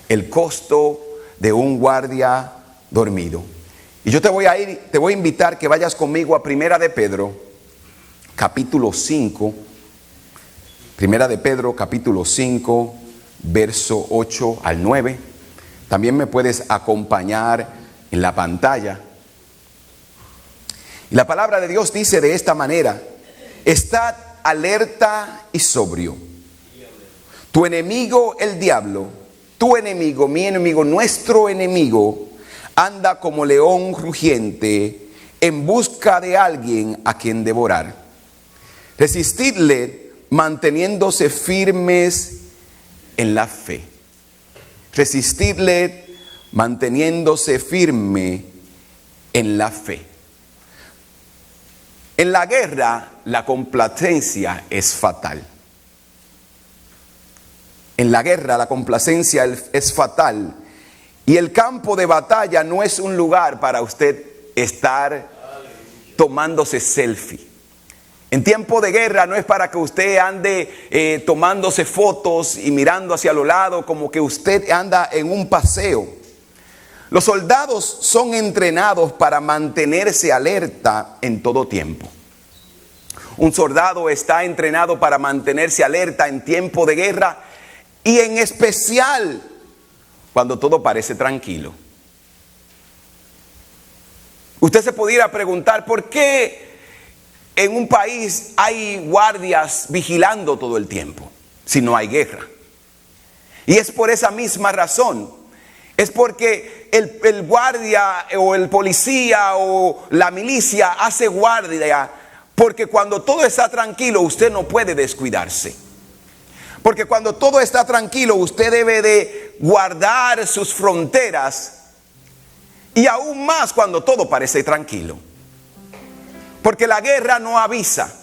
el costo de un guardia dormido. Y yo te voy a invitar que vayas conmigo a Primera de Pedro, capítulo 5. Primera de Pedro, capítulo 5, verso 8 al 9. También me puedes acompañar en la pantalla. Y la palabra de Dios dice de esta manera: estad alerta y sobrio. Tu enemigo, el diablo, tu enemigo, mi enemigo, nuestro enemigo, anda como león rugiente en busca de alguien a quien devorar. Resistidle manteniéndose firmes en la fe. Resistidle manteniéndose firme en la fe. En la guerra, la complacencia es fatal. En la guerra, la complacencia es fatal. Y el campo de batalla no es un lugar para usted estar tomándose selfie. En tiempo de guerra no es para que usted ande tomándose fotos y mirando hacia los lados como que usted anda en un paseo. Los soldados son entrenados para mantenerse alerta en todo tiempo. Un soldado está entrenado para mantenerse alerta en tiempo de guerra y en especial cuando todo parece tranquilo. Usted se pudiera preguntar por qué en un país hay guardias vigilando todo el tiempo si no hay guerra. Y es por esa misma razón. Es porque el guardia o el policía o la milicia hace guardia, porque cuando todo está tranquilo usted no puede descuidarse. Porque cuando todo está tranquilo usted debe de guardar sus fronteras, y aún más cuando todo parece tranquilo. Porque la guerra no avisa.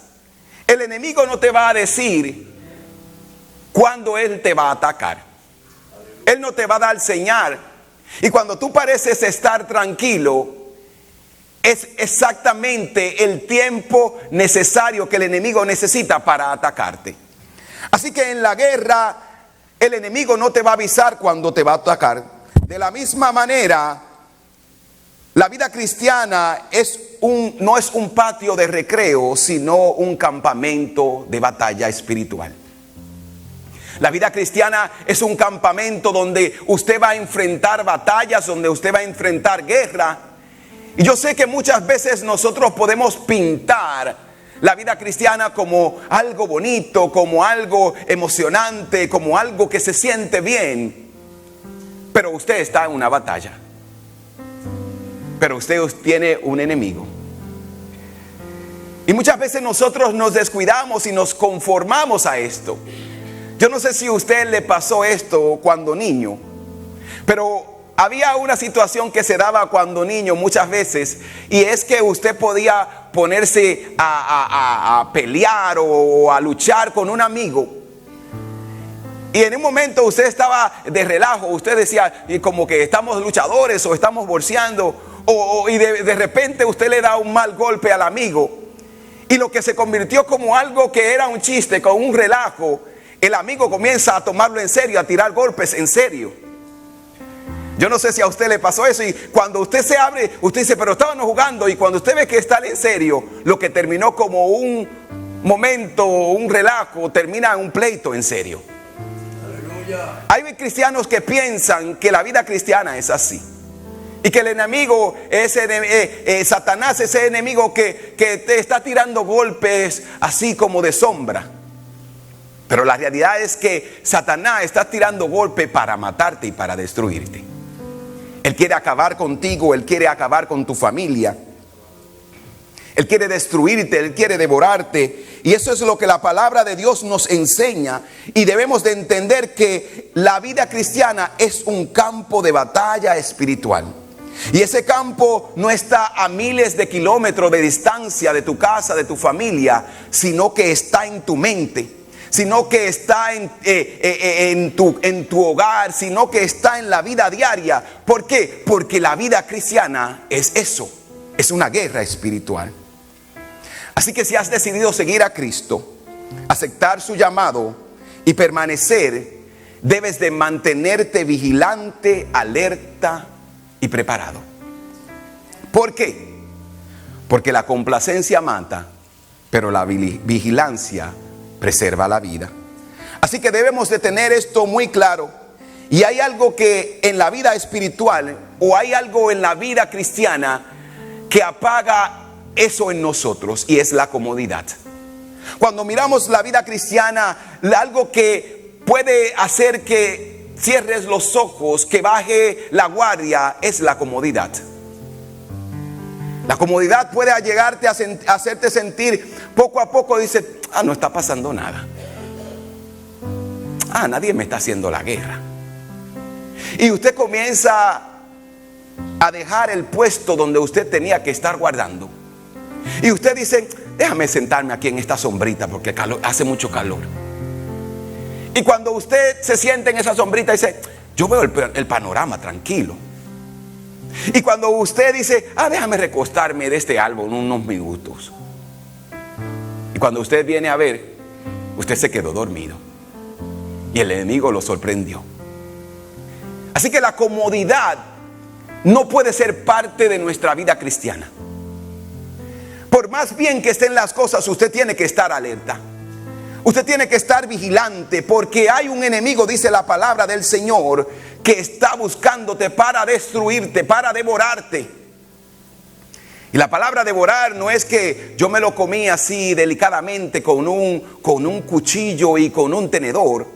El enemigo no te va a decir cuándo él te va a atacar. Él no te va a dar señal. Y cuando tú pareces estar tranquilo, es exactamente el tiempo necesario que el enemigo necesita para atacarte. Así que en la guerra, el enemigo no te va a avisar cuando te va a atacar. De la misma manera, la vida cristiana no es un patio de recreo, sino un campamento de batalla espiritual. La vida cristiana es un campamento donde usted va a enfrentar batallas, donde usted va a enfrentar guerra. Y yo sé que muchas veces nosotros podemos pintar la vida cristiana como algo bonito, como algo emocionante, como algo que se siente bien. Pero usted está en una batalla. Pero usted tiene un enemigo. Y muchas veces nosotros nos descuidamos y nos conformamos a esto. Yo no sé si a usted le pasó esto cuando niño, pero había una situación que se daba cuando niño muchas veces, y es que usted podía ponerse a pelear o a luchar con un amigo. Y en un momento usted estaba de relajo, usted decía como que estamos luchadores o estamos bolseando, y de repente usted le da un mal golpe al amigo. Y lo que se convirtió como algo que era un chiste, con un relajo, el amigo comienza a tomarlo en serio, a tirar golpes en serio. Yo no sé si a usted le pasó eso, y cuando usted se abre, usted dice, pero estábamos jugando, y cuando usted ve que está en serio, lo que terminó como un momento, un relajo, termina en un pleito en serio. Aleluya. Hay cristianos que piensan que la vida cristiana es así, y que el enemigo, Satanás, ese enemigo que te está tirando golpes así como de sombra. Pero la realidad es que Satanás está tirando golpes para matarte y para destruirte. Él quiere acabar contigo, Él quiere acabar con tu familia. Él quiere destruirte, Él quiere devorarte. Y eso es lo que la palabra de Dios nos enseña. Y debemos de entender que la vida cristiana es un campo de batalla espiritual. Y ese campo no está a miles de kilómetros de distancia de tu casa, de tu familia, sino que está en tu mente. Sino que está en tu hogar, sino que está en la vida diaria. ¿Por qué? Porque la vida cristiana es eso, es una guerra espiritual. Así que si has decidido seguir a Cristo, aceptar su llamado y permanecer, debes de mantenerte vigilante, alerta y preparado. ¿Por qué? Porque la complacencia mata, pero la vigilancia preserva la vida. Así que debemos de tener esto muy claro. Y hay algo que en la vida espiritual, o hay algo en la vida cristiana que apaga eso en nosotros, y es la comodidad. Cuando miramos la vida cristiana, algo que puede hacer que cierres los ojos, que baje la guardia, es la comodidad. La comodidad puede llegarte a hacerte sentir poco a poco, dice, no está pasando nada. Nadie me está haciendo la guerra. Y usted comienza a dejar el puesto donde usted tenía que estar guardando. Y usted dice, déjame sentarme aquí en esta sombrita porque hace mucho calor. Y cuando usted se siente en esa sombrita, dice, yo veo el panorama tranquilo. Y cuando usted dice, déjame recostarme de este árbol unos minutos. Y cuando usted viene a ver, usted se quedó dormido. Y el enemigo lo sorprendió. Así que la comodidad no puede ser parte de nuestra vida cristiana. Por más bien que estén las cosas, usted tiene que estar alerta. Usted tiene que estar vigilante, porque hay un enemigo, dice la palabra del Señor, que está buscándote para destruirte, para devorarte. Y la palabra devorar no es que yo me lo comí así delicadamente con un cuchillo y con un tenedor.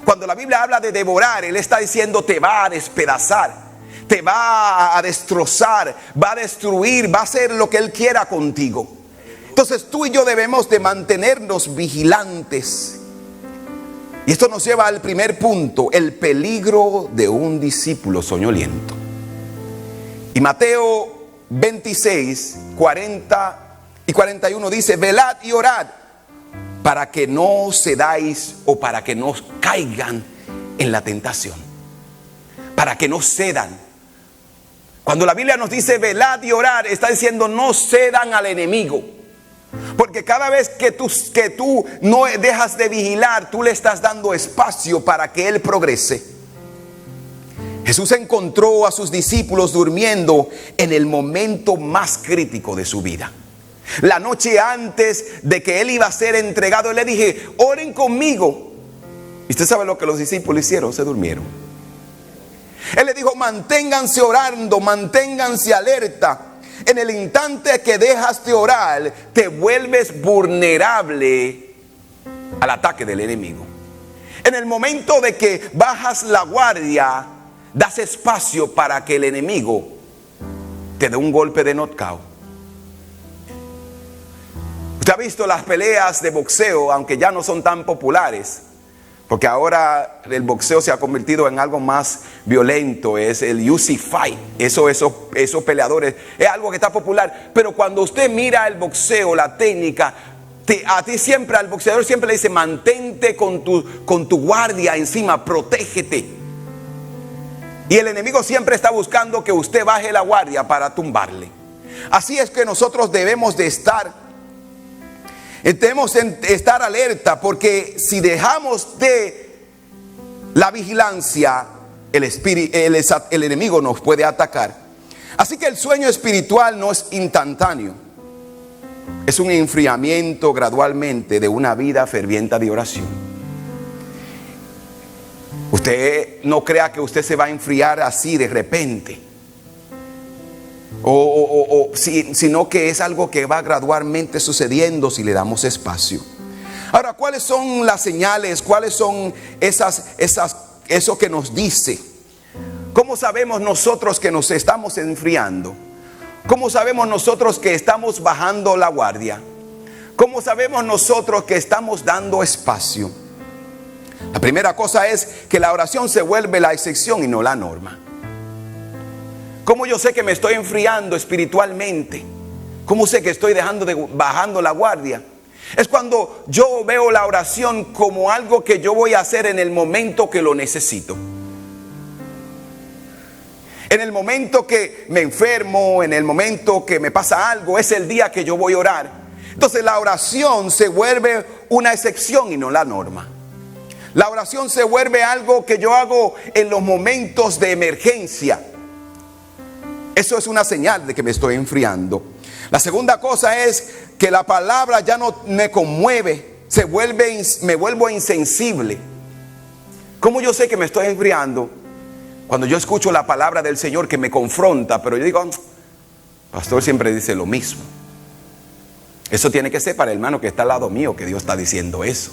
Cuando la Biblia habla de devorar, Él está diciendo te va a despedazar, te va a destrozar, va a destruir, va a hacer lo que Él quiera contigo. Entonces tú y yo debemos de mantenernos vigilantes. Y esto nos lleva al primer punto, el peligro de un discípulo soñoliento. Y Mateo 26, 40 y 41 dice, velad y orad para que no cedáis o para que no caigan en la tentación. Para que no cedan. Cuando la Biblia nos dice velad y orar, está diciendo no cedan al enemigo. Porque cada vez que tú no dejas de vigilar, tú le estás dando espacio para que él progrese. Jesús encontró a sus discípulos durmiendo en el momento más crítico de su vida. La noche antes de que él iba a ser entregado, él le dije, oren conmigo. Y usted sabe lo que los discípulos hicieron, se durmieron. Él le dijo, manténganse orando, manténganse alerta. En el instante que dejas de orar, te vuelves vulnerable al ataque del enemigo. En el momento de que bajas la guardia, das espacio para que el enemigo te dé un golpe de knockout. Usted ha visto las peleas de boxeo, aunque ya no son tan populares, porque ahora el boxeo se ha convertido en algo más violento, es el UFC fight, esos peleadores, es algo que está popular. Pero cuando usted mira el boxeo, la técnica, al boxeador siempre le dice, mantente con tu guardia encima, protégete. Y el enemigo siempre está buscando que usted baje la guardia para tumbarle. Así es que nosotros debemos de estar alerta, porque si dejamos de la vigilancia, el enemigo nos puede atacar. Así que el sueño espiritual no es instantáneo, es un enfriamiento gradualmente de una vida ferviente de oración. Usted no crea que usted se va a enfriar así de repente, sino que es algo que va gradualmente sucediendo si le damos espacio. Ahora, ¿cuáles son las señales? ¿Cuáles son eso que nos dice? ¿Cómo sabemos nosotros que nos estamos enfriando? ¿Cómo sabemos nosotros que estamos bajando la guardia? ¿Cómo sabemos nosotros que estamos dando espacio? La primera cosa es que la oración se vuelve la excepción y no la norma. ¿Cómo yo sé que me estoy enfriando espiritualmente? ¿Cómo sé que estoy bajando la guardia? Es cuando yo veo la oración como algo que yo voy a hacer en el momento que lo necesito. En el momento que me enfermo, en el momento que me pasa algo, es el día que yo voy a orar. Entonces la oración se vuelve una excepción y no la norma. La oración se vuelve algo que yo hago en los momentos de emergencia. Eso es una señal de que me estoy enfriando. La segunda cosa es que la palabra ya no me conmueve, me vuelvo insensible. ¿Cómo yo sé que me estoy enfriando? Cuando yo escucho la palabra del Señor que me confronta, pero yo digo, pastor siempre dice lo mismo. Eso tiene que ser para el hermano que está al lado mío, que Dios está diciendo eso.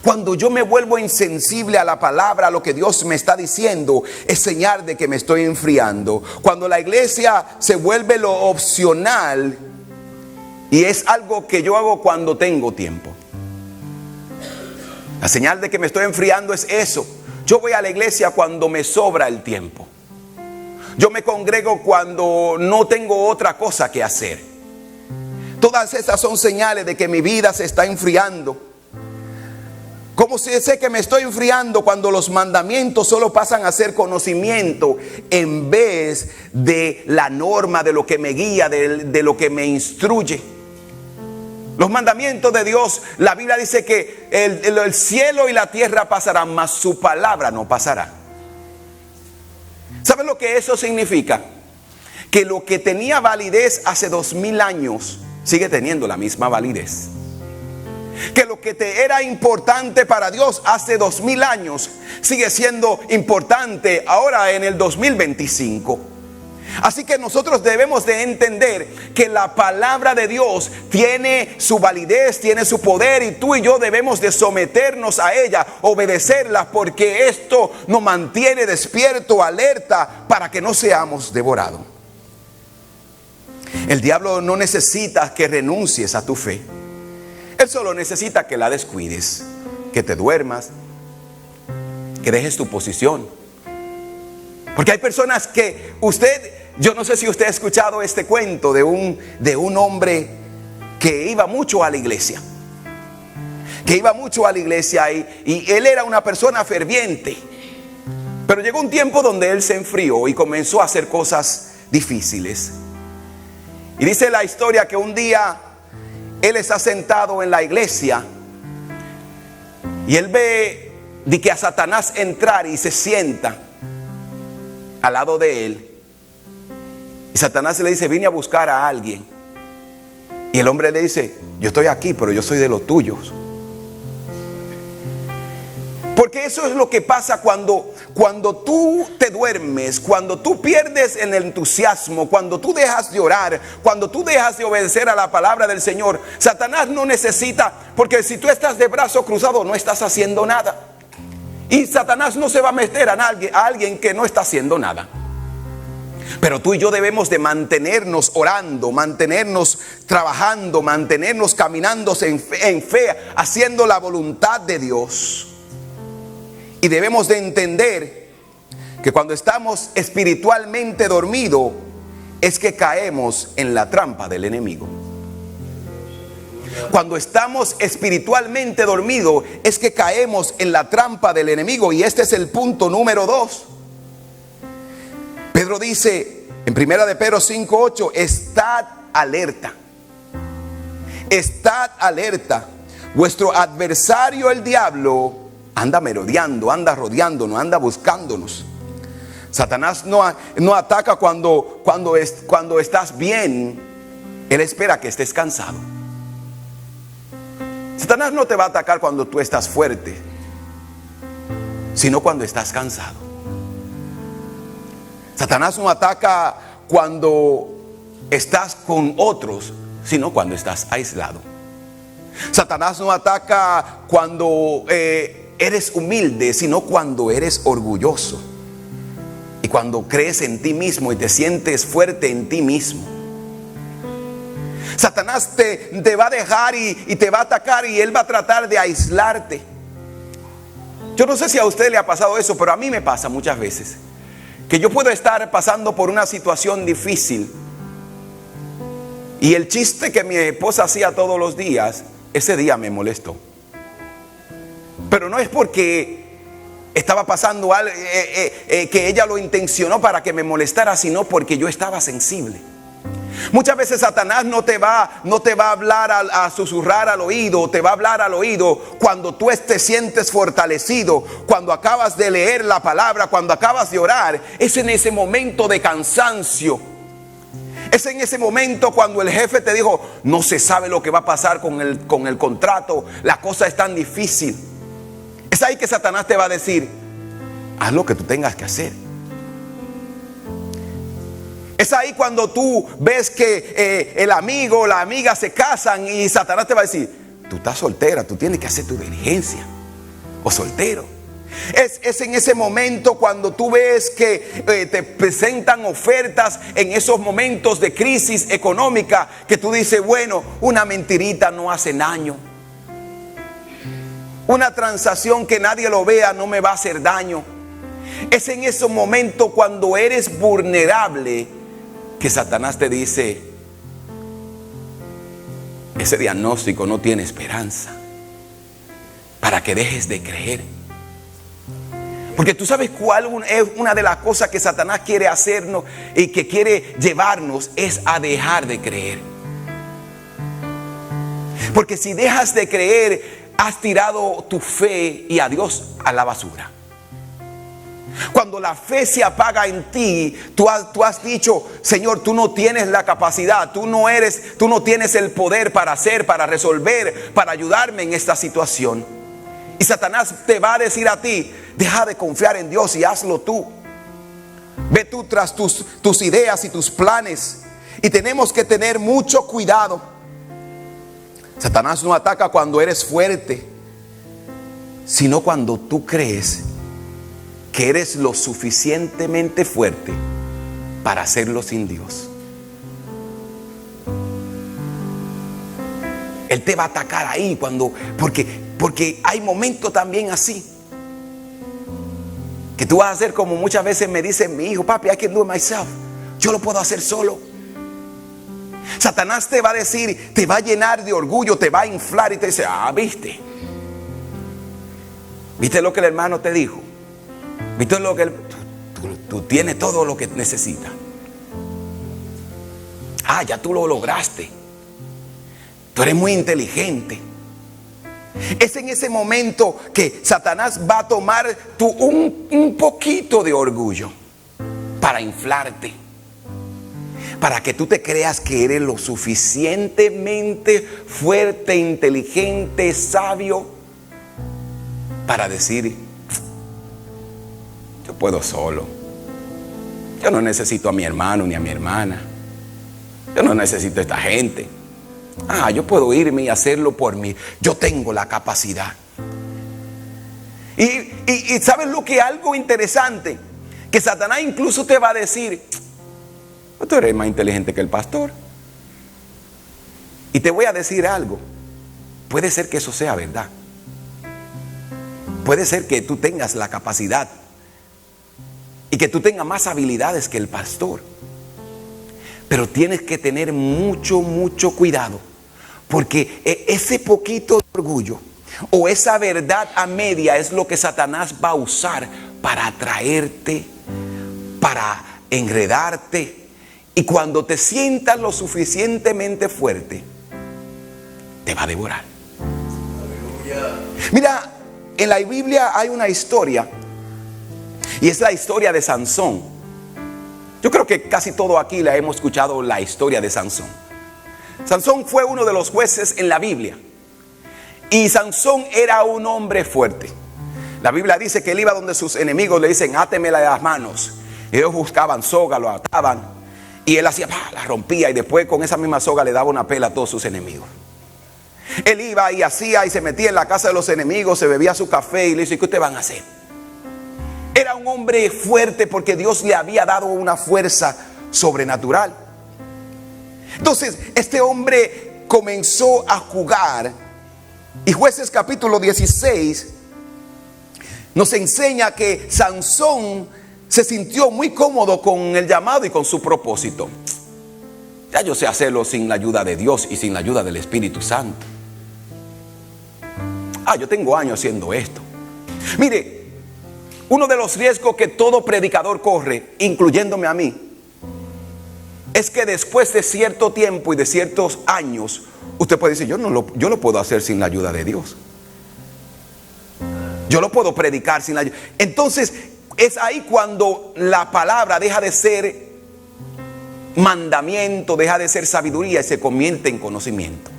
Cuando yo me vuelvo insensible a la palabra, a lo que Dios me está diciendo, es señal de que me estoy enfriando. Cuando la iglesia se vuelve lo opcional y es algo que yo hago cuando tengo tiempo. La señal de que me estoy enfriando es eso. Yo voy a la iglesia cuando me sobra el tiempo. Yo me congrego cuando no tengo otra cosa que hacer. Todas esas son señales de que mi vida se está enfriando. ¿Cómo sé que me estoy enfriando? Cuando los mandamientos solo pasan a ser conocimiento en vez de la norma, de lo que me guía, de lo que me instruye. Los mandamientos de Dios, la Biblia dice que el cielo y la tierra pasarán, mas su palabra no pasará. ¿Saben lo que eso significa? Que lo que tenía validez hace 2000 años sigue teniendo la misma validez. Que lo que te era importante para Dios hace 2000 años sigue siendo importante ahora en el 2025. Así que nosotros debemos de entender que la palabra de Dios tiene su validez, tiene su poder, y tú y yo debemos de someternos a ella, obedecerla, porque esto nos mantiene despierto, alerta, para que no seamos devorados. El diablo no necesita que renuncies a tu fe. Él solo necesita que la descuides, que te duermas, que dejes tu posición. Porque hay personas que yo no sé si usted ha escuchado este cuento de un hombre que iba mucho a la iglesia. Y él era una persona ferviente. Pero llegó un tiempo donde él se enfrió y comenzó a hacer cosas difíciles. Y dice la historia que un día él está sentado en la iglesia y él ve a Satanás entrar y se sienta al lado de él. Y Satanás le dice: vine a buscar a alguien. Y el hombre le dice: yo estoy aquí, pero yo soy de los tuyos. Porque eso es lo que pasa cuando tú te duermes, cuando tú pierdes el entusiasmo, cuando tú dejas de orar, cuando tú dejas de obedecer a la palabra del Señor. Satanás no necesita, porque si tú estás de brazo cruzado no estás haciendo nada. Y Satanás no se va a meter a alguien que no está haciendo nada. Pero tú y yo debemos de mantenernos orando, mantenernos trabajando, mantenernos caminando en fe, haciendo la voluntad de Dios. Y debemos de entender que cuando estamos espiritualmente dormidos es que caemos en la trampa del enemigo. Cuando estamos espiritualmente dormidos es que caemos en la trampa del enemigo. Y este es el punto número 2. Pedro dice en 1 de Pedro 5:8: estad alerta. Estad alerta. Vuestro adversario el diablo anda merodeando, anda rodeándonos, anda buscándonos. Satanás no ataca cuando estás bien. Él espera que estés cansado. Satanás no te va a atacar cuando tú estás fuerte, sino cuando estás cansado. Satanás no ataca cuando estás con otros, sino cuando estás aislado. Satanás no ataca cuando eres humilde, sino cuando eres orgulloso. Y cuando crees en ti mismo y te sientes fuerte en ti mismo. Satanás te va a dejar y te va a atacar, y él va a tratar de aislarte. Yo no sé si a usted le ha pasado eso, pero a mí me pasa muchas veces. Que yo puedo estar pasando por una situación difícil, y el chiste que mi esposa hacía todos los días, ese día me molestó. Pero no es porque estaba pasando algo que ella lo intencionó para que me molestara, sino porque yo estaba sensible. Muchas veces Satanás no te va a hablar a susurrar al oído, te va a hablar al oído cuando tú te sientes fortalecido, cuando acabas de leer la palabra, cuando acabas de orar. Es en ese momento de cansancio. Es en ese momento cuando el jefe te dijo, no se sabe lo que va a pasar con el contrato, la cosa es tan difícil. Es ahí que Satanás te va a decir, haz lo que tú tengas que hacer. Es ahí cuando tú ves que el amigo o la amiga se casan y Satanás te va a decir, tú estás soltera, tú tienes que hacer tu diligencia. O soltero. Es en ese momento cuando tú ves que te presentan ofertas en esos momentos de crisis económica que tú dices, bueno, una mentirita no hace daño. Una transacción que nadie lo vea no me va a hacer daño. Es en ese momento cuando eres vulnerable que Satanás te dice, ese diagnóstico no tiene esperanza, para que dejes de creer. Porque tú sabes cuál es una de las cosas que Satanás quiere hacernos y que quiere llevarnos, es a dejar de creer. Porque si dejas de creer, has tirado tu fe y a Dios a la basura. Cuando la fe se apaga en ti, tú has dicho, Señor, tú no tienes la capacidad, tú no tienes el poder para hacer, para resolver, para ayudarme en esta situación. Y Satanás te va a decir a ti, deja de confiar en Dios y hazlo tú. Ve tú tras tus ideas y tus planes. Y tenemos que tener mucho cuidado. Satanás no ataca cuando eres fuerte, sino cuando tú crees que eres lo suficientemente fuerte para hacerlo sin Dios. Él te va a atacar ahí porque hay momentos también así que tú vas a hacer como muchas veces me dice mi hijo, papi, I can do it myself. Yo lo puedo hacer solo. Satanás te va a decir, te va a llenar de orgullo, te va a inflar y te dice, ¿viste lo que el hermano te dijo? ¿Viste lo que tú tienes todo lo que necesitas? Ya tú lo lograste. Tú eres muy inteligente. Es en ese momento que Satanás va a tomar un poquito de orgullo para inflarte, para que tú te creas que eres lo suficientemente fuerte, inteligente, sabio, para decir, yo puedo solo. Yo no necesito a mi hermano ni a mi hermana. Yo no necesito a esta gente. Yo puedo irme y hacerlo por mí. Yo tengo la capacidad. Y ¿sabes lo que es algo interesante? Que Satanás incluso te va a decir, tú eres más inteligente que el pastor. Y te voy a decir algo. Puede ser que eso sea verdad. Puede ser que tú tengas la capacidad y que tú tengas más habilidades que el pastor. Pero tienes que tener mucho cuidado. Porque ese poquito de orgullo o esa verdad a media es lo que Satanás va a usar para atraerte, para enredarte. Y cuando te sientas lo suficientemente fuerte, te va a devorar. Mira, en la Biblia hay una historia. Y es la historia de Sansón. Yo creo que casi todo aquí la hemos escuchado, la historia de Sansón. Sansón fue uno de los jueces en la Biblia. Y Sansón era un hombre fuerte. La Biblia dice que él iba donde sus enemigos le dicen, átemela de las manos. Y ellos buscaban soga, lo ataban. Y él hacía, la rompía. Y después con esa misma soga le daba una pela a todos sus enemigos. Él iba y hacía y se metía en la casa de los enemigos, se bebía su café y le dice, ¿qué ustedes van a hacer? Era un hombre fuerte porque Dios le había dado una fuerza sobrenatural. Entonces este hombre comenzó a jugar. Y Jueces capítulo 16 nos enseña que Sansón se sintió muy cómodo con el llamado y con su propósito. Ya yo sé hacerlo sin la ayuda de Dios y sin la ayuda del Espíritu Santo. Yo tengo años haciendo esto. Mire, uno de los riesgos que todo predicador corre, incluyéndome a mí, es que después de cierto tiempo y de ciertos años, usted puede decir, yo lo puedo hacer sin la ayuda de Dios. Yo lo puedo predicar sin la ayuda. Entonces, es ahí cuando la palabra deja de ser mandamiento, deja de ser sabiduría y se convierte en conocimiento.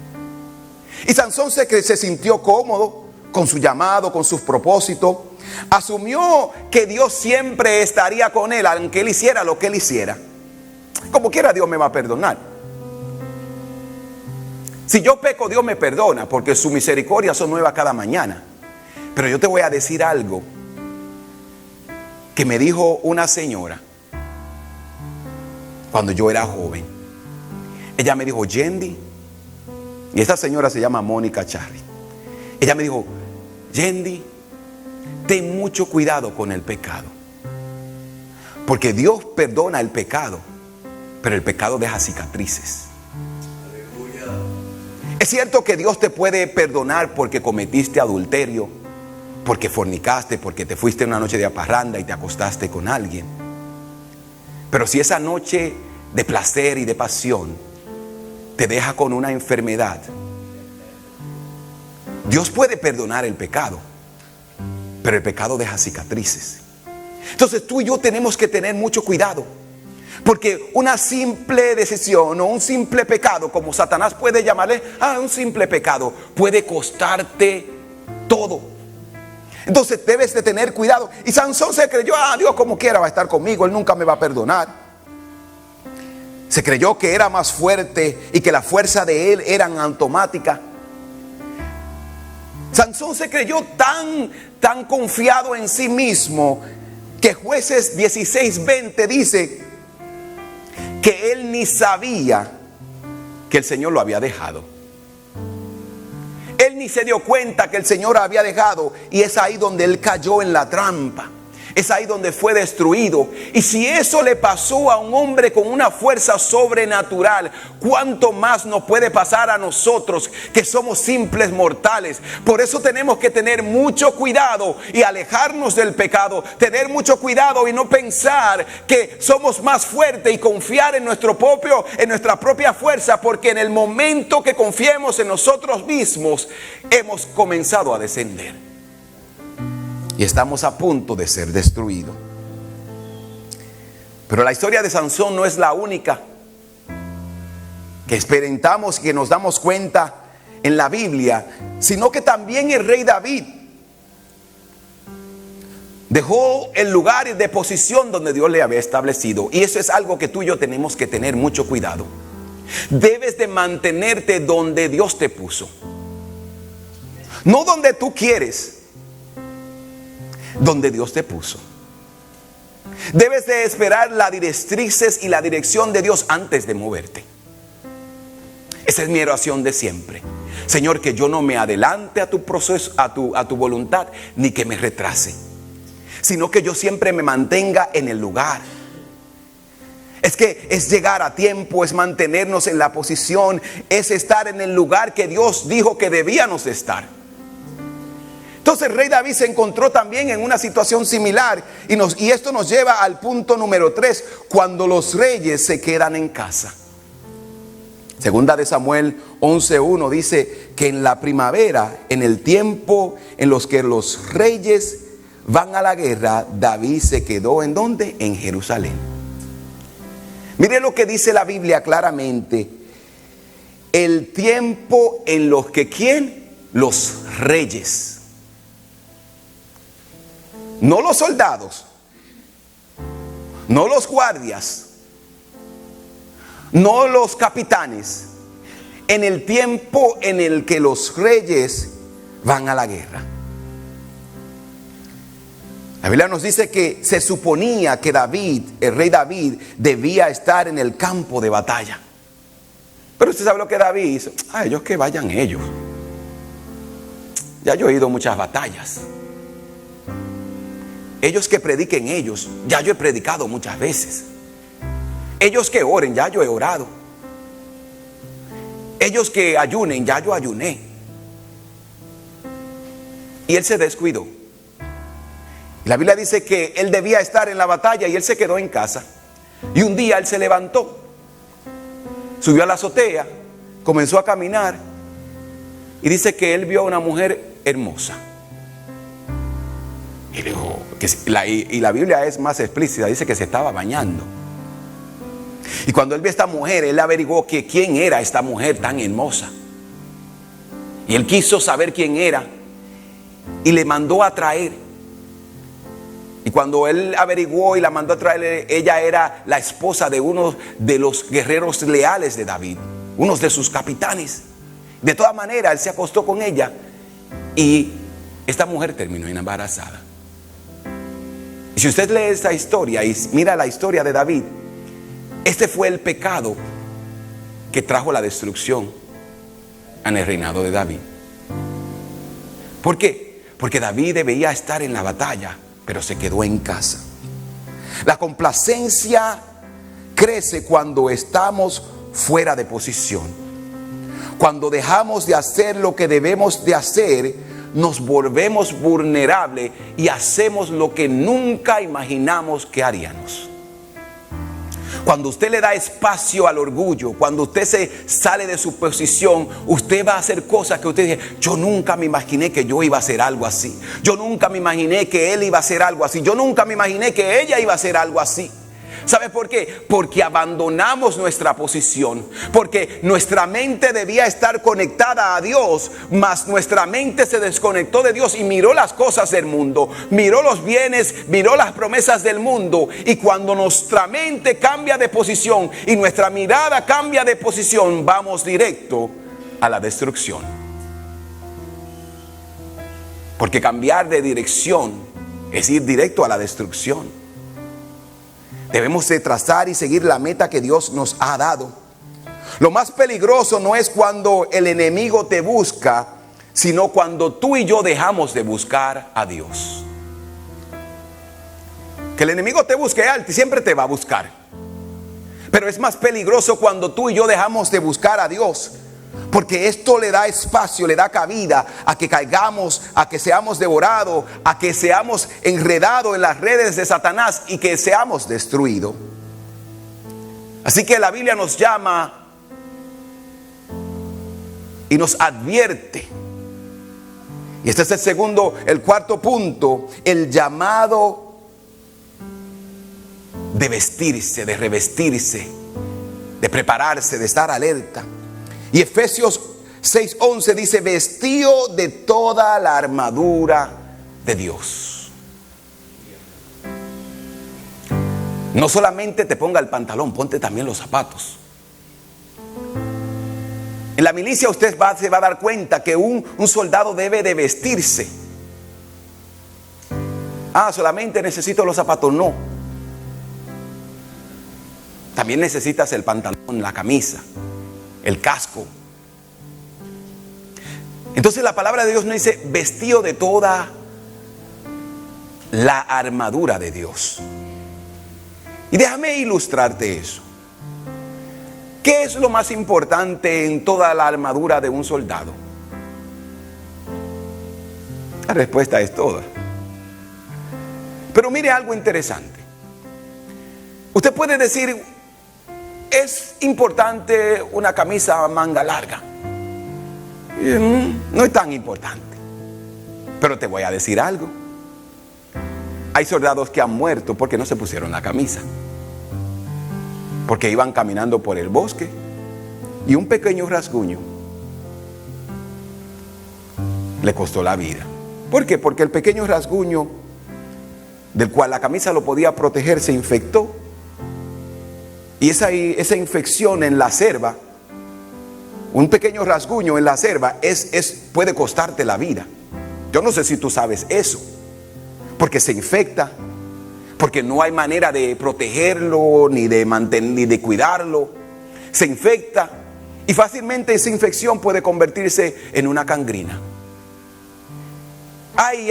Y Sansón se sintió cómodo con su llamado, con sus propósitos. Asumió que Dios siempre estaría con él, aunque él hiciera lo que él hiciera. Como quiera, Dios me va a perdonar. Si yo peco, Dios me perdona, porque su misericordia son nuevas cada mañana. Pero yo te voy a decir algo que me dijo una señora cuando yo era joven. Ella me dijo, Yendi, y esta señora se llama Mónica Charri. Ella me dijo, Yendi, ten mucho cuidado con el pecado, porque Dios perdona el pecado, pero el pecado deja cicatrices. Aleluya. Es cierto que Dios te puede perdonar porque cometiste adulterio, porque fornicaste, porque te fuiste una noche de parranda y te acostaste con alguien. Pero si esa noche de placer y de pasión te deja con una enfermedad, Dios puede perdonar el pecado, pero el pecado deja cicatrices. Entonces tú y yo tenemos que tener mucho cuidado, porque una simple decisión o un simple pecado, como Satanás puede llamarle, un simple pecado, puede costarte todo. Entonces debes de tener cuidado. Y Sansón se creyó, Dios como quiera va a estar conmigo, Él nunca me va a perdonar. Se creyó que era más fuerte y que la fuerza de él era automática. Sansón se creyó tan confiado en sí mismo que Jueces 16:20 dice que él ni sabía que el Señor lo había dejado. Él ni se dio cuenta que el Señor lo había dejado, y es ahí donde él cayó en la trampa. Es ahí donde fue destruido. Y si eso le pasó a un hombre con una fuerza sobrenatural, ¿cuánto más nos puede pasar a nosotros que somos simples mortales? Por eso tenemos que tener mucho cuidado y alejarnos del pecado. Tener mucho cuidado y no pensar que somos más fuertes y confiar en nuestra propia fuerza, porque en el momento que confiemos en nosotros mismos, hemos comenzado a descender. Y estamos a punto de ser destruidos. Pero la historia de Sansón no es la única que experimentamos y que nos damos cuenta en la Biblia, sino que también el rey David dejó el lugar de posición donde Dios le había establecido. Y eso es algo que tú y yo tenemos que tener mucho cuidado. Debes de mantenerte donde Dios te puso, no donde tú quieres, donde Dios te puso. Debes de esperar las directrices y la dirección de Dios antes de moverte. Esa es mi oración de siempre. Señor, que yo no me adelante a tu proceso, a tu voluntad, ni que me retrase, sino que yo siempre me mantenga en el lugar. Es que es llegar a tiempo, es mantenernos en la posición, es estar en el lugar que Dios dijo que debíamos estar. Entonces el rey David se encontró también en una situación similar, y esto nos lleva al punto número 3, cuando los reyes se quedan en casa. Segunda de Samuel 11:1 dice que en la primavera, en el tiempo en los que los reyes van a la guerra, David se quedó ¿en dónde? En Jerusalén. Mire lo que dice la Biblia claramente: el tiempo en los que ¿quién? Los reyes. No los soldados, no los guardias, no los capitanes. En el tiempo en el que los reyes van a la guerra. La Biblia nos dice que se suponía que David, el rey David, debía estar en el campo de batalla. Pero usted sabe lo que David hizo. Ellos que vayan ellos. Ya yo he ido a muchas batallas. Ellos que prediquen ellos, ya yo he predicado muchas veces. Ellos que oren, ya yo he orado. Ellos que ayunen, ya yo ayuné. Y él se descuidó. La Biblia dice que él debía estar en la batalla y él se quedó en casa. Y un día él se levantó subió a la azotea, comenzó a caminar y dice que él vio a una mujer hermosa. Y dijo, y la Biblia es más explícita, dice que se estaba bañando. Y cuando él vio a esta mujer, él averiguó que quién era esta mujer tan hermosa. Y él quiso saber quién era y le mandó a traer. Y cuando él averiguó y la mandó a traer, ella era la esposa de uno de los guerreros leales de David, uno de sus capitanes. De todas maneras, él se acostó con ella y esta mujer terminó embarazada. Y si usted lee esta historia y mira la historia de David, este fue el pecado que trajo la destrucción en el reinado de David. ¿Por qué? Porque David debía estar en la batalla, pero se quedó en casa. La complacencia crece cuando estamos fuera de posición. Cuando dejamos de hacer lo que debemos de hacer, nos volvemos vulnerables y hacemos lo que nunca imaginamos que haríamos. Cuando usted le da espacio al orgullo, cuando usted se sale de su posición, usted va a hacer cosas que usted dice: yo nunca me imaginé que yo iba a hacer algo así. Yo nunca me imaginé que él iba a hacer algo así. Yo nunca me imaginé que ella iba a hacer algo así. ¿Sabe por qué? Porque abandonamos nuestra posición. Porque nuestra mente debía estar conectada a Dios, mas nuestra mente se desconectó de Dios y miró las cosas del mundo, miró los bienes, miró las promesas del mundo. Y cuando nuestra mente cambia de posición y nuestra mirada cambia de posición, vamos directo a la destrucción. Porque cambiar de dirección es ir directo a la destrucción. Debemos de trazar y seguir la meta que Dios nos ha dado. Lo más peligroso no es cuando el enemigo te busca, sino cuando tú y yo dejamos de buscar a Dios. Que el enemigo te busque, él siempre te va a buscar. Pero es más peligroso cuando tú y yo dejamos de buscar a Dios. Porque esto le da espacio, le da cabida a que caigamos, a que seamos devorados, a que seamos enredados en las redes de Satanás y que seamos destruidos. Así que la Biblia nos llama y nos advierte. Y este es el cuarto punto, el llamado de vestirse, de revestirse, de prepararse, de estar alerta. Y Efesios 6:11 dice: vestido de toda la armadura de Dios. No solamente te ponga el pantalón, ponte también los zapatos. En la milicia usted se va a dar cuenta que un soldado debe de vestirse. Solamente necesito los zapatos. No. También necesitas el pantalón, la camisa, el casco. Entonces la palabra de Dios nos dice: vestido de toda la armadura de Dios. Y déjame ilustrarte eso. ¿Qué es lo más importante en toda la armadura de un soldado? La respuesta es toda. Pero mire algo interesante. Usted puede decir: ¿es importante una camisa manga larga? No es tan importante. Pero te voy a decir algo. Hay soldados que han muerto porque no se pusieron la camisa. Porque iban caminando por el bosque y un pequeño rasguño le costó la vida. ¿Por qué? Porque el pequeño rasguño, del cual la camisa lo podía proteger, se infectó. Y esa infección en la cerva, un pequeño rasguño en la cerva, puede costarte la vida. Yo no sé si tú sabes eso. Porque se infecta, porque no hay manera de protegerlo, ni de cuidarlo. Se infecta y fácilmente esa infección puede convertirse en una gangrena.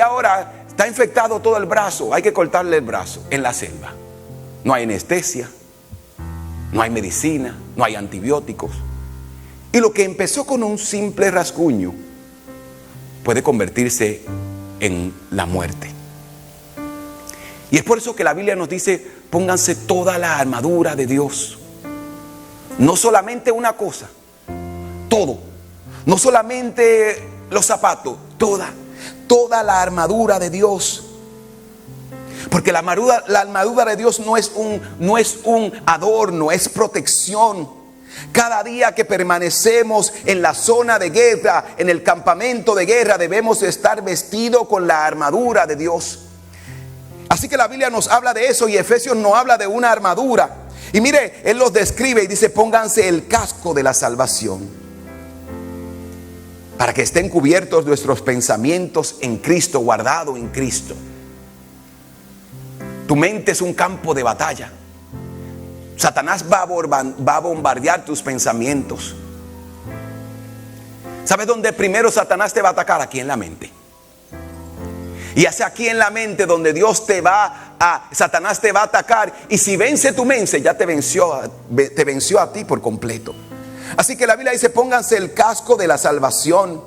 Ahora está infectado todo el brazo, hay que cortarle el brazo en la selva. No hay anestesia, no hay medicina, no hay antibióticos. Y lo que empezó con un simple rasguño puede convertirse en la muerte. Y es por eso que la Biblia nos dice: pónganse toda la armadura de Dios. No solamente una cosa, todo. No solamente los zapatos, toda la armadura de Dios. Porque la armadura de Dios no es un adorno, es protección. Cada día que permanecemos en la zona de guerra, en el campamento de guerra, debemos estar vestidos con la armadura de Dios. Así que la Biblia nos habla de eso y Efesios nos habla de una armadura. Y mire, él los describe y dice: pónganse el casco de la salvación, para que estén cubiertos nuestros pensamientos en Cristo, guardado en Cristo. Tu mente es un campo de batalla. Satanás va a bombardear tus pensamientos. ¿Sabes dónde primero Satanás te va a atacar? Aquí en la mente. Y hace aquí en la mente donde Satanás te va a atacar. Y si vence tu mente, ya te venció a ti por completo. Así que la Biblia dice: pónganse el casco de la salvación,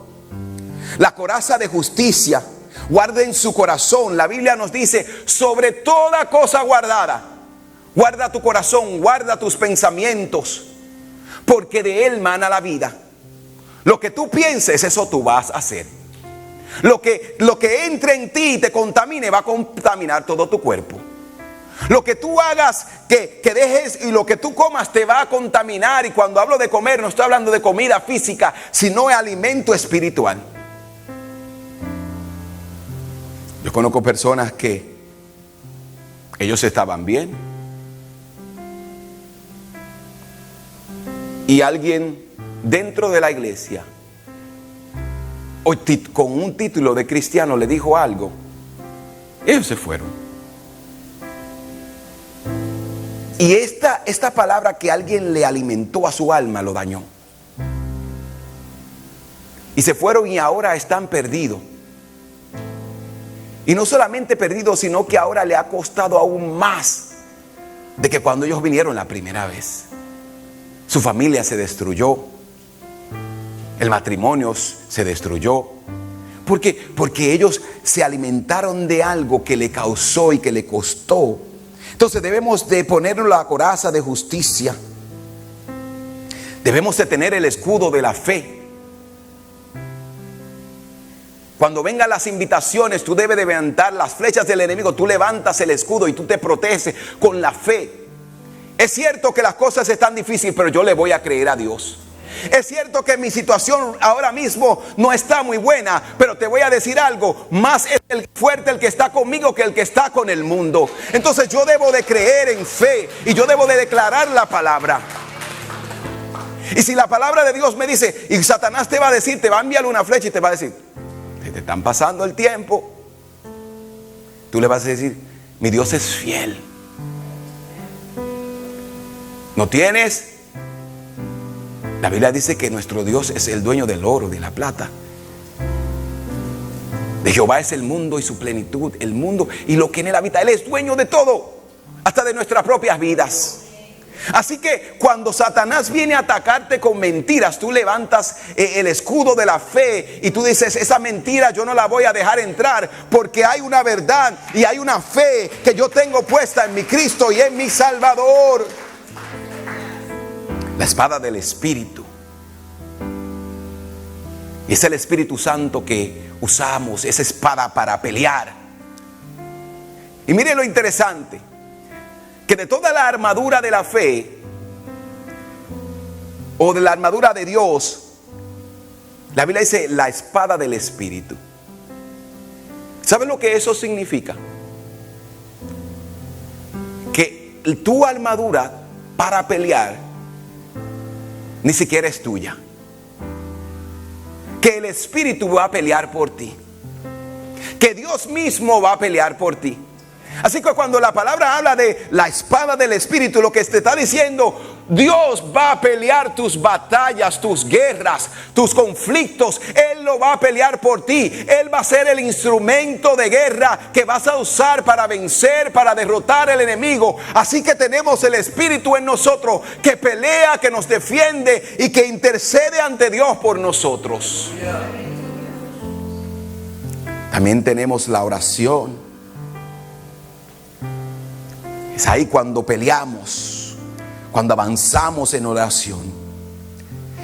la coraza de justicia, guarden su corazón. La Biblia nos dice: sobre toda cosa guardada, guarda tu corazón, guarda tus pensamientos, porque de él mana la vida. Lo que tú pienses, eso tú vas a hacer. Lo que entre en ti y te contamine, va a contaminar todo tu cuerpo. Lo que tú hagas, que dejes, y lo que tú comas te va a contaminar. Y cuando hablo de comer, no estoy hablando de comida física, sino de alimento espiritual. Yo conozco personas que ellos estaban bien y alguien dentro de la iglesia, con un título de cristiano, le dijo algo, ellos se fueron. Y esta palabra que alguien le alimentó a su alma lo dañó. Y se fueron y ahora están perdidos. Y no solamente perdidos, sino que ahora le ha costado aún más de que cuando ellos vinieron la primera vez. Su familia se destruyó. El matrimonio se destruyó. Porque ellos se alimentaron de algo que le causó y que le costó. Entonces debemos de ponernos la coraza de justicia. Debemos de tener el escudo de la fe. Cuando vengan las invitaciones, tú debes de levantar las flechas del enemigo. Tú levantas el escudo y tú te proteges con la fe. Es cierto que las cosas están difíciles, pero yo le voy a creer a Dios. Es cierto que mi situación ahora mismo no está muy buena, pero te voy a decir algo: más es el fuerte el que está conmigo que el que está con el mundo. Entonces yo debo de creer en fe y yo debo de declarar la palabra. Y si la palabra de Dios me dice, y Satanás te va a decir, te va a enviar una flecha y te va a decir: te están pasando el tiempo, tú le vas a decir: mi Dios es fiel. ¿No tienes? La Biblia dice que nuestro Dios es el dueño del oro, de la plata. De Jehová es el mundo y su plenitud, el mundo y lo que en él habita. Él es dueño de todo, hasta de nuestras propias vidas. Así que cuando Satanás viene a atacarte con mentiras, tú levantas el escudo de la fe y tú dices: esa mentira yo no la voy a dejar entrar, porque hay una verdad y hay una fe que yo tengo puesta en mi Cristo y en mi Salvador. La espada del Espíritu. Y es el Espíritu Santo que usamos, esa espada, para pelear. Y mire lo interesante, que de toda la armadura de la fe, o de la armadura de Dios, la Biblia dice la espada del Espíritu. ¿Saben lo que eso significa? Que tu armadura para pelear ni siquiera es tuya. Que el Espíritu va a pelear por ti. Que Dios mismo va a pelear por ti. Así que cuando la palabra habla de la espada del Espíritu, lo que te está diciendo: Dios va a pelear tus batallas, tus guerras, tus conflictos. Él lo va a pelear por ti. Él va a ser el instrumento de guerra que vas a usar para vencer, para derrotar al enemigo. Así que tenemos el Espíritu en nosotros, que pelea, que nos defiende y que intercede ante Dios por nosotros. También tenemos la oración. Es ahí cuando peleamos, cuando avanzamos en oración.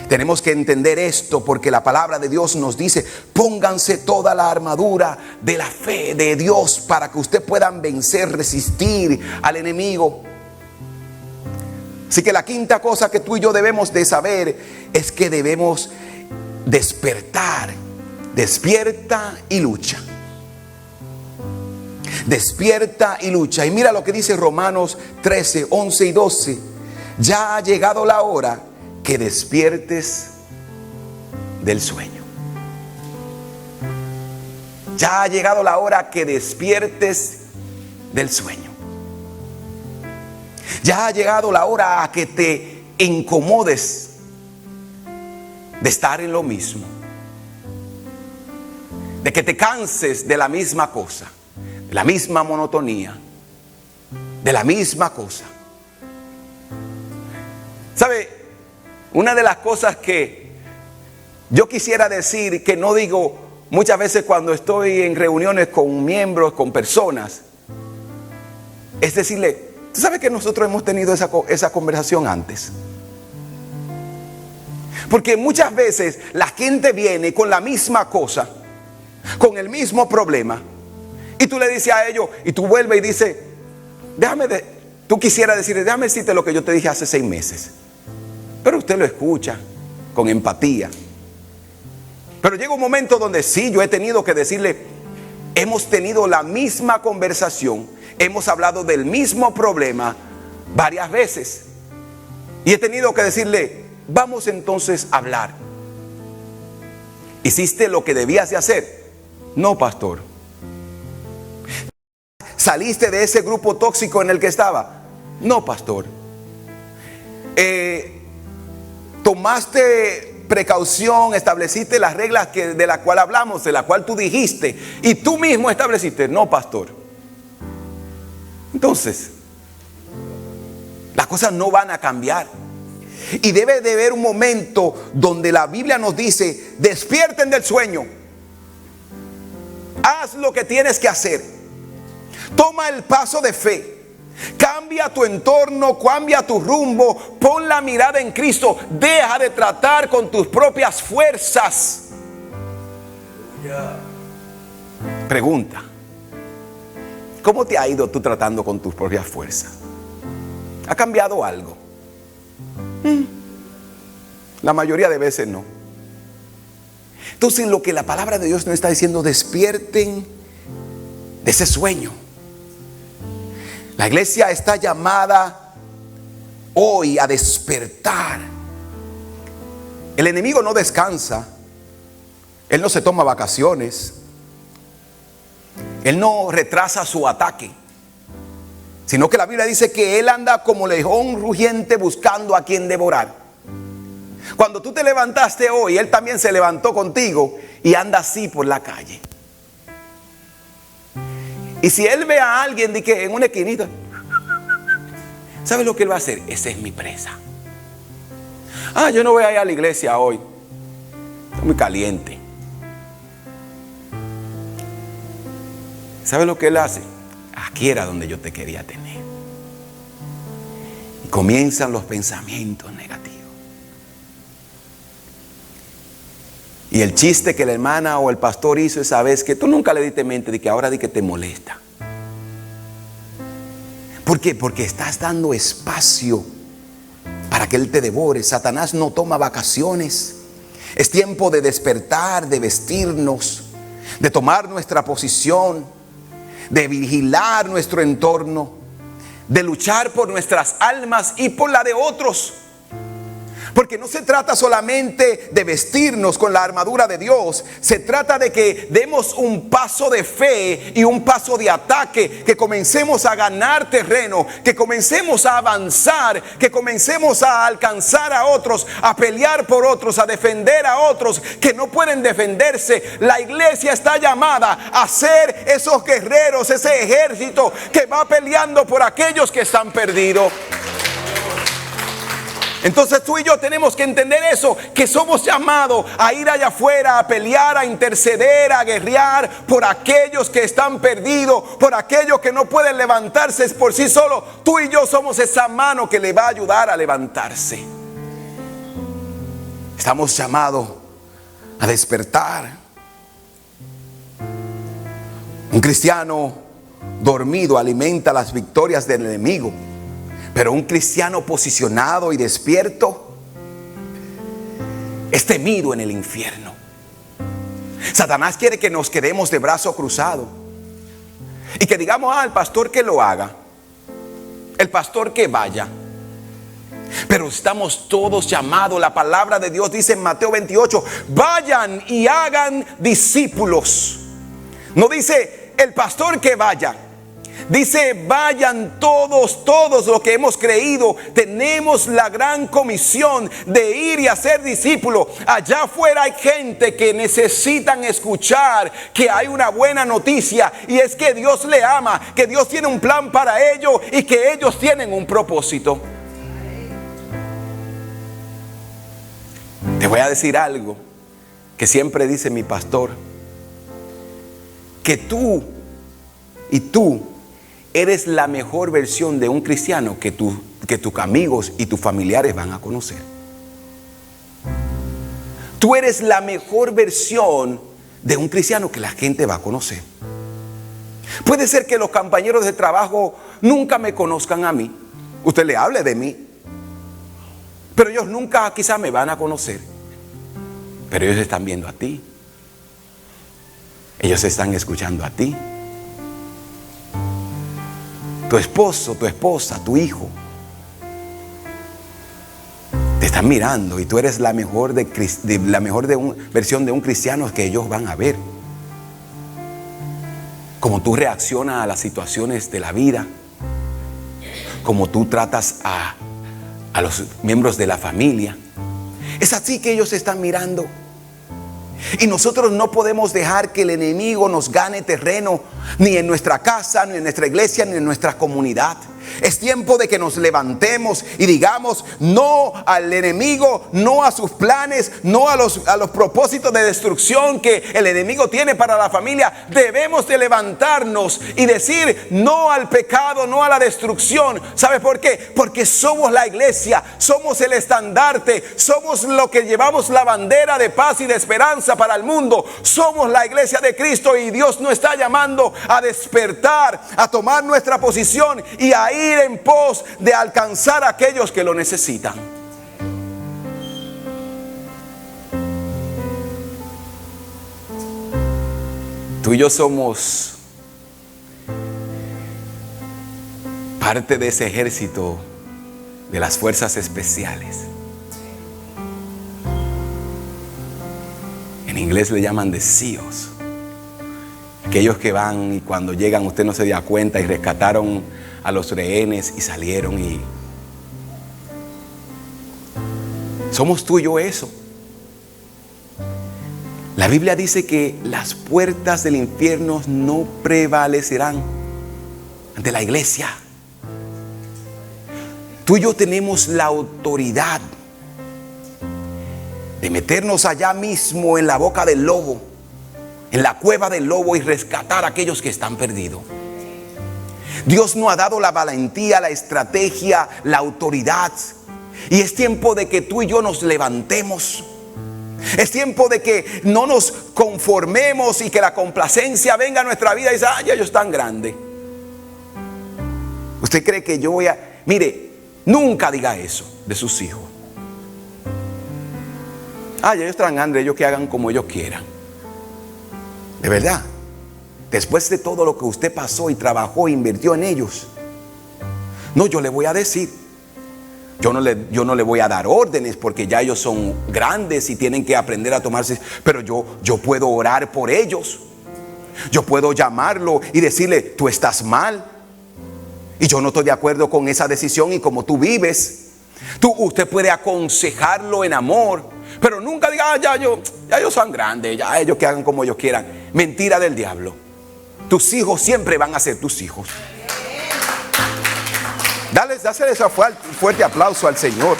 Tenemos que entender esto porque la palabra de Dios nos dice: pónganse toda la armadura de la fe de Dios para que ustedes puedan vencer, resistir al enemigo. Así que la quinta cosa que tú y yo debemos de saber es que debemos despertar. Despierta y lucha. Despierta y lucha. Y mira lo que dice Romanos 13, 11 y 12. Ya ha llegado la hora que despiertes del sueño. Ya ha llegado la hora que despiertes del sueño. Ya ha llegado la hora a que te incomodes de estar en lo mismo, de que te canses de la misma cosa, de la misma monotonía, de la misma cosa. ¿Sabe? Una de las cosas que yo quisiera decir, que no digo muchas veces cuando estoy en reuniones con miembros, con personas, es decirle: ¿tú sabes que nosotros hemos tenido esa conversación antes? Porque muchas veces la gente viene con la misma cosa, con el mismo problema, y tú le dices a ellos, y tú vuelves y dices: tú quisieras decirle: déjame decirte lo que yo te dije hace 6 meses. Pero usted lo escucha con empatía. Pero llega un momento donde sí, yo he tenido que decirle: hemos tenido la misma conversación, hemos hablado del mismo problema varias veces, y he tenido que decirle: vamos entonces a hablar. ¿Hiciste lo que debías de hacer? No, pastor. ¿Saliste de ese grupo tóxico en el que estaba? No, pastor. ¿Tomaste precaución, estableciste las reglas de la cual hablamos, de la cual tú dijiste, y tú mismo estableciste? No, pastor. Entonces, las cosas no van a cambiar. Y debe de haber un momento donde la Biblia nos dice: despierten del sueño. Haz lo que tienes que hacer. Toma el paso de fe. Cambia tu entorno, cambia tu rumbo, pon la mirada en Cristo, deja de tratar con tus propias fuerzas. Pregunta: ¿cómo te ha ido tú tratando con tus propias fuerzas? ¿Ha cambiado algo? La mayoría de veces no. Entonces, lo que la palabra de Dios nos está diciendo: despierten de ese sueño. La iglesia está llamada hoy a despertar. El enemigo no descansa. Él no se toma vacaciones. Él no retrasa su ataque. Sino que la Biblia dice que él anda como león rugiente buscando a quien devorar. Cuando tú te levantaste hoy, él también se levantó contigo y anda así por la calle. Y si él ve a alguien de que en una esquinita, ¿sabe lo que él va a hacer? Esa es mi presa. Yo no voy a ir a la iglesia hoy, está muy caliente. ¿Sabe lo que él hace? Aquí era donde yo te quería tener. Y comienzan los pensamientos negativos. Y el chiste que la hermana o el pastor hizo esa vez, que tú nunca le diste mente, de que ahora di que te molesta. ¿Por qué? Porque estás dando espacio para que él te devore. Satanás no toma vacaciones. Es tiempo de despertar, de vestirnos, de tomar nuestra posición, de vigilar nuestro entorno, de luchar por nuestras almas y por la de otros. Porque no se trata solamente de vestirnos con la armadura de Dios. Se trata de que demos un paso de fe y un paso de ataque. Que comencemos a ganar terreno. Que comencemos a avanzar. Que comencemos a alcanzar a otros. A pelear por otros. A defender a otros que no pueden defenderse. La iglesia está llamada a ser esos guerreros. Ese ejército que va peleando por aquellos que están perdidos. Entonces tú y yo tenemos que entender eso, que somos llamados a ir allá afuera, a pelear, a interceder, a guerrear por aquellos que están perdidos, por aquellos que no pueden levantarse por sí solos. Tú y yo somos esa mano que le va a ayudar a levantarse. Estamos llamados a despertar. Un cristiano dormido alimenta las victorias del enemigo. Pero un cristiano posicionado y despierto es temido en el infierno. Satanás quiere que nos quedemos de brazo cruzado y que digamos, el pastor que lo haga, el pastor que vaya. Pero estamos todos llamados. La palabra de Dios dice en Mateo 28, vayan y hagan discípulos. No dice el pastor que vaya. Dice, vayan todos los que hemos creído. Tenemos la gran comisión de ir y hacer discípulos. Allá afuera hay gente que necesitan escuchar que hay una buena noticia, y es que Dios le ama, que Dios tiene un plan para ellos y que ellos tienen un propósito. Te voy a decir algo que siempre dice mi pastor, que tú eres la mejor versión de un cristiano que tus amigos y tus familiares van a conocer. Tú eres la mejor versión de un cristiano que la gente va a conocer. Puede ser que los compañeros de trabajo nunca me conozcan a mí. Usted le hable de mí, pero ellos nunca quizás me van a conocer. Pero ellos están viendo a ti. Ellos están escuchando a ti. Tu esposo, tu esposa, tu hijo te están mirando, y tú eres la mejor versión de un cristiano que ellos van a ver. Cómo tú reaccionas a las situaciones de la vida, cómo tú tratas a los miembros de la familia. Es así que ellos están mirando. Y nosotros no podemos dejar que el enemigo nos gane terreno, ni en nuestra casa, ni en nuestra iglesia, ni en nuestra comunidad. Es tiempo de que nos levantemos y digamos no al enemigo, no a sus planes, no a los propósitos de destrucción que el enemigo tiene para la familia. Debemos de levantarnos y decir no al pecado, no a la destrucción. ¿Sabe por qué? Porque somos la iglesia, somos el estandarte, somos lo que llevamos la bandera de paz y de esperanza para el mundo. Somos la iglesia de Cristo, y Dios nos está llamando a despertar, a tomar nuestra posición y a ir en pos de alcanzar a aquellos que lo necesitan. Tú y yo somos parte de ese ejército de las fuerzas especiales. En inglés le llaman the SEALs. Aquellos que van y cuando llegan usted no se da cuenta y rescataron a los rehenes y salieron, y somos tú y yo eso. La Biblia dice que las puertas del infierno no prevalecerán ante la iglesia. Tú y yo tenemos la autoridad de meternos allá mismo en la boca del lobo, en la cueva del lobo, y rescatar a aquellos que están perdidos. Dios nos ha dado la valentía, la estrategia, la autoridad. Y es tiempo de que tú y yo nos levantemos. Es tiempo de que no nos conformemos y que la complacencia venga a nuestra vida y dice, ya yo tan grande. ¿Usted cree que yo voy a...? Mire, nunca diga eso de sus hijos. Ya ellos están grandes, ellos que hagan como ellos quieran. De verdad. Después de todo lo que usted pasó y trabajó e invirtió en ellos, no, yo le voy a decir, yo no le voy a dar órdenes, porque ya ellos son grandes y tienen que aprender a tomarse, pero yo puedo orar por ellos. Yo puedo llamarlo y decirle, tú estás mal y yo no estoy de acuerdo con esa decisión y como tú vives. Usted puede aconsejarlo en amor, pero nunca diga, ya ellos son grandes, ya ellos que hagan como ellos quieran. Mentira del diablo. Tus hijos siempre van a ser tus hijos. Dásele ese fuerte aplauso al Señor.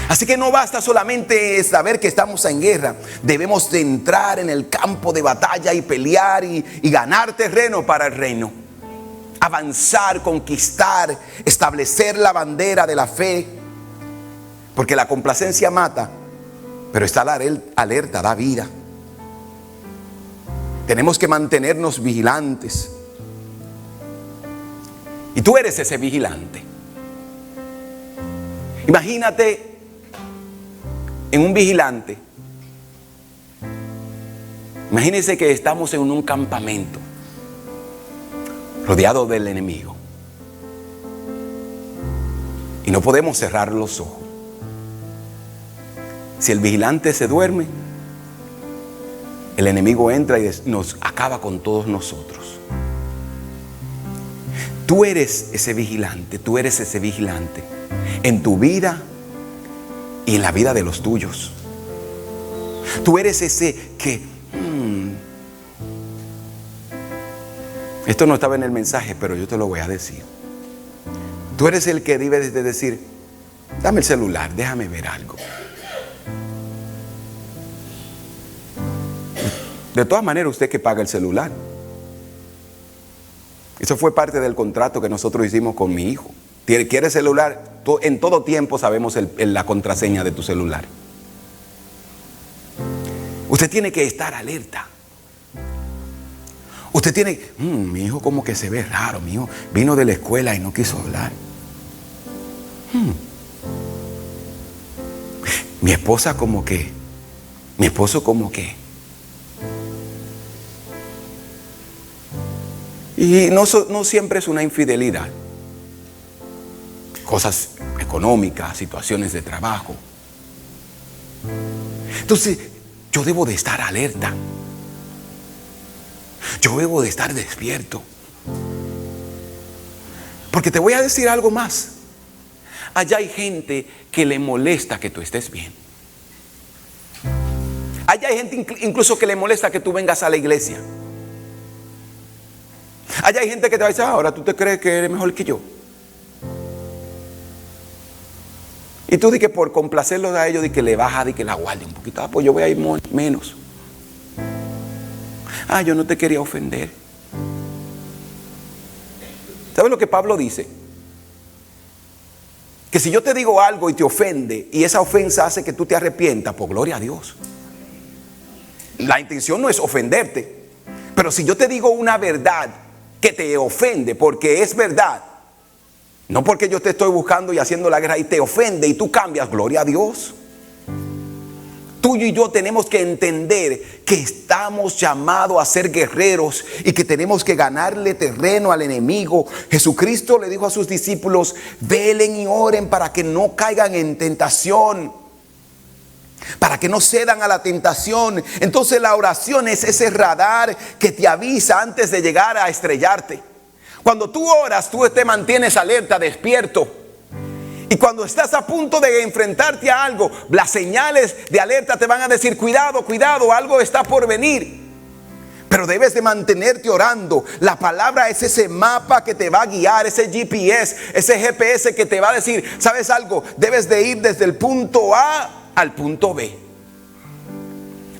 Así que no basta solamente saber que estamos en guerra. Debemos de entrar en el campo de batalla y pelear y ganar terreno para el reino. Avanzar, conquistar, establecer la bandera de la fe. Porque la complacencia mata, pero estar alerta da vida. Tenemos que mantenernos vigilantes. Y tú eres ese vigilante. Imagínate en un vigilante. Imagínense que estamos en un campamento rodeado del enemigo y no podemos cerrar los ojos. Si el vigilante se duerme, el enemigo entra y nos acaba con todos nosotros. Tú eres ese vigilante, tú eres ese vigilante en tu vida y en la vida de los tuyos. Tú eres ese que esto no estaba en el mensaje, pero yo te lo voy a decir. Tú eres el que debe de decir: dame el celular, déjame ver algo. De todas maneras, usted que paga el celular. Eso fue parte del contrato que nosotros hicimos con mi hijo. ¿Quiere celular? En todo tiempo sabemos la contraseña de tu celular. Usted tiene que estar alerta. Usted tiene, mi hijo como que se ve raro. Mi hijo vino de la escuela y no quiso hablar. Mi esposo como que. Y no siempre es una infidelidad. Cosas económicas, situaciones de trabajo. Entonces, yo debo de estar alerta. Yo debo de estar despierto. Porque te voy a decir algo más. Allá hay gente que le molesta que tú estés bien. Allá hay gente incluso que le molesta que tú vengas a la iglesia. Allá hay gente que te va a decir: ahora tú te crees que eres mejor que yo. Y tú di que por complacerlos a ellos, di que le baja, di que la guarde un poquito. Pues yo voy a ir menos. Yo no te quería ofender. ¿Sabes lo que Pablo dice? Que si yo te digo algo y te ofende, y esa ofensa hace que tú te arrepientas, pues gloria a Dios. La intención no es ofenderte. Pero si yo te digo una verdad que te ofende, porque es verdad, no porque yo te estoy buscando y haciendo la guerra y te ofende y tú cambias, gloria a Dios. Tú y yo tenemos que entender que estamos llamados a ser guerreros y que tenemos que ganarle terreno al enemigo. Jesucristo le dijo a sus discípulos: velen y oren para que no caigan en tentación, para que no cedan a la tentación. Entonces la oración es ese radar que te avisa antes de llegar a estrellarte. Cuando tú oras, tú te mantienes alerta, despierto. Y cuando estás a punto de enfrentarte a algo, las señales de alerta te van a decir: cuidado, cuidado, algo está por venir. Pero debes de mantenerte orando. La palabra es ese mapa que te va a guiar, ese GPS, ese GPS que te va a decir: ¿sabes algo? Debes de ir desde el punto A al punto B.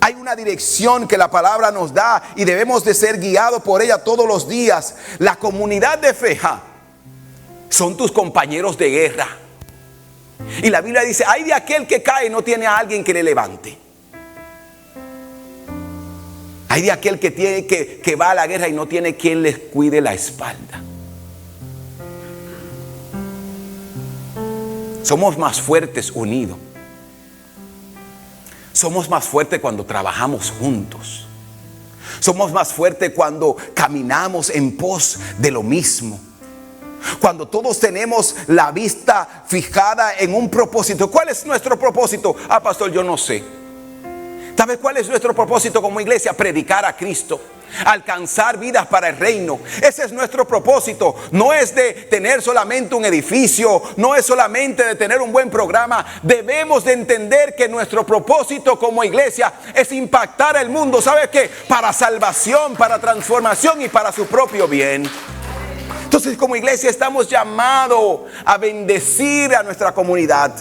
Hay una dirección que la palabra nos da y debemos de ser guiados por ella todos los días. La comunidad de fe son tus compañeros de guerra. Y la Biblia dice: ay de aquel que cae y no tiene a alguien que le levante. Hay de aquel que va a la guerra y no tiene quien les cuide la espalda. Somos más fuertes unidos. Somos más fuertes cuando trabajamos juntos. Somos más fuertes cuando caminamos en pos de lo mismo. Cuando todos tenemos la vista fijada en un propósito. ¿Cuál es nuestro propósito? Pastor, yo no sé. ¿Sabes cuál es nuestro propósito como iglesia? Predicar a Cristo, alcanzar vidas para el reino. Ese es nuestro propósito. No es de tener solamente un edificio, no es solamente de tener un buen programa. Debemos de entender que nuestro propósito como iglesia es impactar el mundo. ¿Sabes qué? Para salvación, para transformación y para su propio bien. Entonces, como iglesia estamos llamados a bendecir a nuestra comunidad.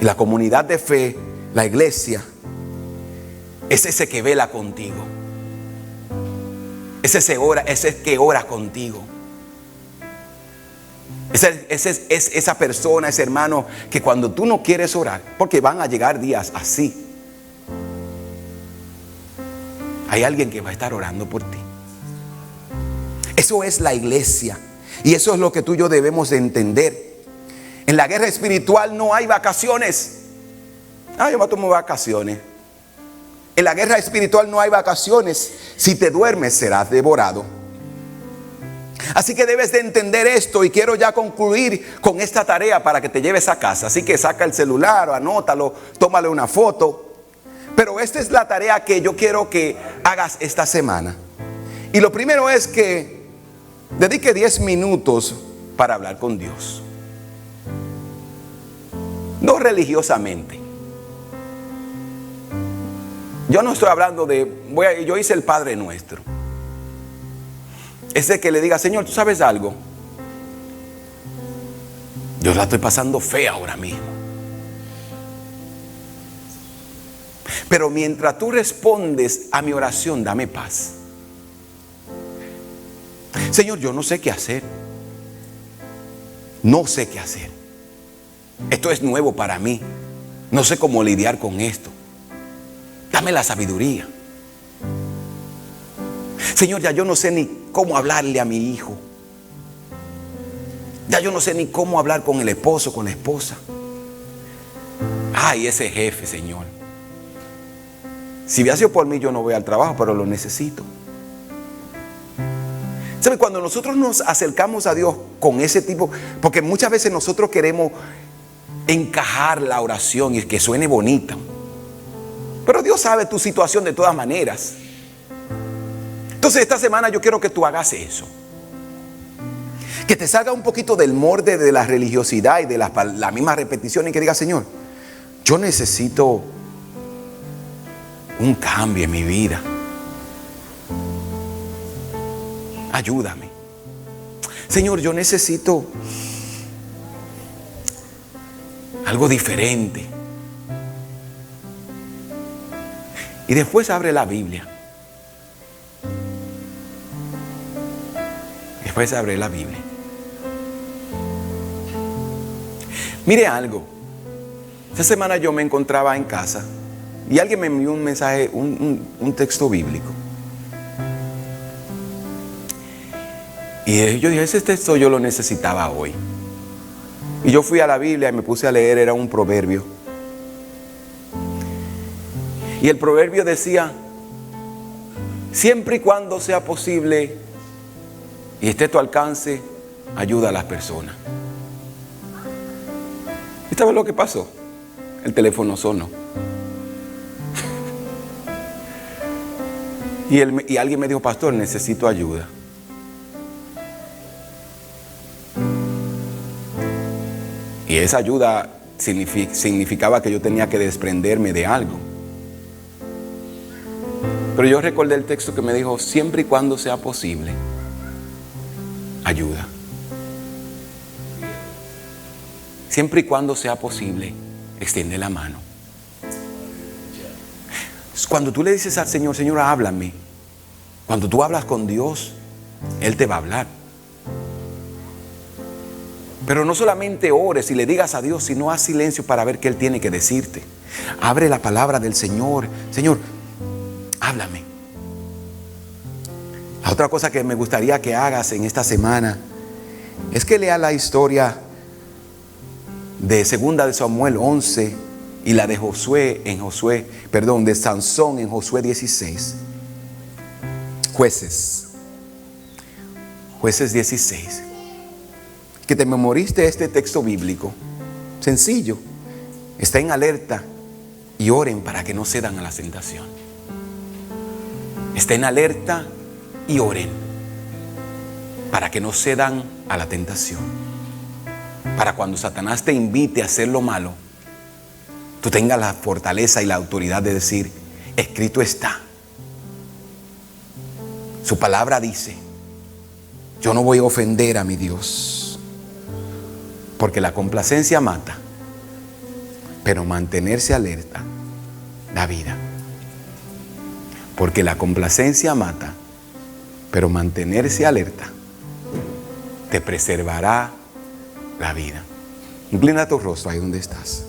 Y la comunidad de fe, la iglesia, es ese que vela contigo. Es ese que ora contigo. Es esa persona, ese hermano que cuando tú no quieres orar, porque van a llegar días así, hay alguien que va a estar orando por ti. Eso es la iglesia. Y eso es lo que tú y yo debemos de entender. En la guerra espiritual no hay vacaciones. Yo me tomo vacaciones. En la guerra espiritual no hay vacaciones. Si te duermes serás devorado. Así que debes de entender esto, y quiero ya concluir con esta tarea para que te lleves a casa. Así que saca el celular, anótalo, tómale una foto. Pero esta es la tarea que yo quiero que hagas esta semana. Y lo primero es que dedique 10 minutos para hablar con Dios. No religiosamente. Yo no estoy hablando yo hice el Padre Nuestro. Ese que le diga: Señor, ¿tú sabes algo? Yo la estoy pasando fea ahora mismo. Pero mientras tú respondes a mi oración, dame paz. Señor, yo no sé qué hacer. No sé qué hacer. Esto es nuevo para mí. No sé cómo lidiar con esto. Dame la sabiduría. Señor, ya yo no sé ni cómo hablarle a mi hijo. Ya yo no sé ni cómo hablar con el esposo, con la esposa. Ay, ese jefe, Señor. Si hubiera sido por mí, yo no voy al trabajo, pero lo necesito. ¿Sabe? Cuando nosotros nos acercamos a Dios con ese tipo, porque muchas veces nosotros queremos encajar la oración y que suene bonita. Pero Dios sabe tu situación de todas maneras. Entonces esta semana yo quiero que tú hagas eso. Que te salga un poquito del molde de la religiosidad y de la misma repetición, y que digas: Señor, yo necesito un cambio en mi vida. Ayúdame. Señor, yo necesito algo diferente. Y después abre la Biblia. Después abre la Biblia. Mire algo. Esta semana yo me encontraba en casa y alguien me envió un mensaje, un texto bíblico. Y yo dije: ese texto yo lo necesitaba hoy. Y yo fui a la Biblia y me puse a leer. Era un proverbio. Y el proverbio decía: siempre y cuando sea posible y esté a tu alcance, ayuda a las personas. ¿Y sabes lo que pasó? El teléfono sonó. Y alguien me dijo: pastor, necesito ayuda. Y esa ayuda significaba que yo tenía que desprenderme de algo. Pero yo recordé el texto que me dijo: siempre y cuando sea posible, ayuda. Siempre y cuando sea posible, extiende la mano. Cuando tú le dices al Señor: Señor, háblame. Cuando tú hablas con Dios, Él te va a hablar. Pero no solamente ores y le digas a Dios, sino haz silencio para ver qué Él tiene que decirte. Abre la palabra del Señor. Señor, háblame. La otra cosa que me gustaría que hagas en esta semana es que leas la historia de 2 de Samuel 11 y la de de Sansón en Josué 16. Jueces 16. Que te memorice este texto bíblico. Sencillo. Estén alerta y oren para que no cedan a la tentación. Estén alerta y oren para que no cedan a la tentación. Para cuando Satanás te invite a hacer lo malo, tú tengas la fortaleza y la autoridad de decir: escrito está. Su palabra dice: yo no voy a ofender a mi Dios, porque la complacencia mata, Pero mantenerse alerta da vida. Porque la complacencia mata, pero mantenerse alerta te preservará la vida. Inclina tu rostro ahí donde estás.